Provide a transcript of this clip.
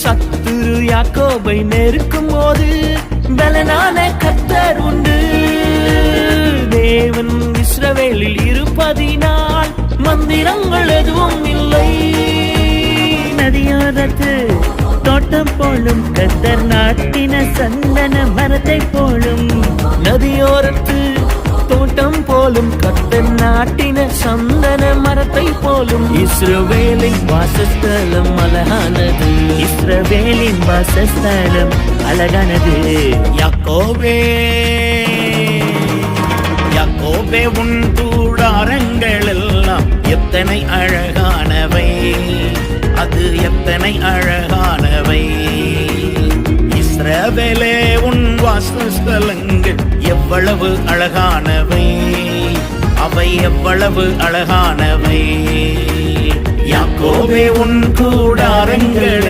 சத்துரு யாக்கோபை நெருக்கும் போது பலனான கர்த்தர் உண்டு. தேவன் இஸ்ரவேலில் இருப்பதினால் மந்திரங்கள் எதுவும் இல்லை. நதியோரத்து தோட்டம் போலும் கர்த்தர் நாட்டின சந்தன மரத்தை போலும். நதியோரத்து தோட்டம் போலும் கர்த்தர் நாட்டின சந்தன மரத்தை போலும். இஸ்ரவேலின் வாசஸ்தலம் அழகானது. இஸ்ரவேலின் வாசஸ்தலம் அழகானது. யாக்கோபே யாக்கோபே உன் கூடாரங்கள் எல்லாம் எத்தனை அழகானவை, அது எத்தனை அழகானவை. இஸ்ரவேலே உன் வாசஸ்தலங்கள் எவ்வளவு அழகானவை, அவை எவ்வளவு அழகானவை. யாக்கோபே உன் கூடாரங்கள்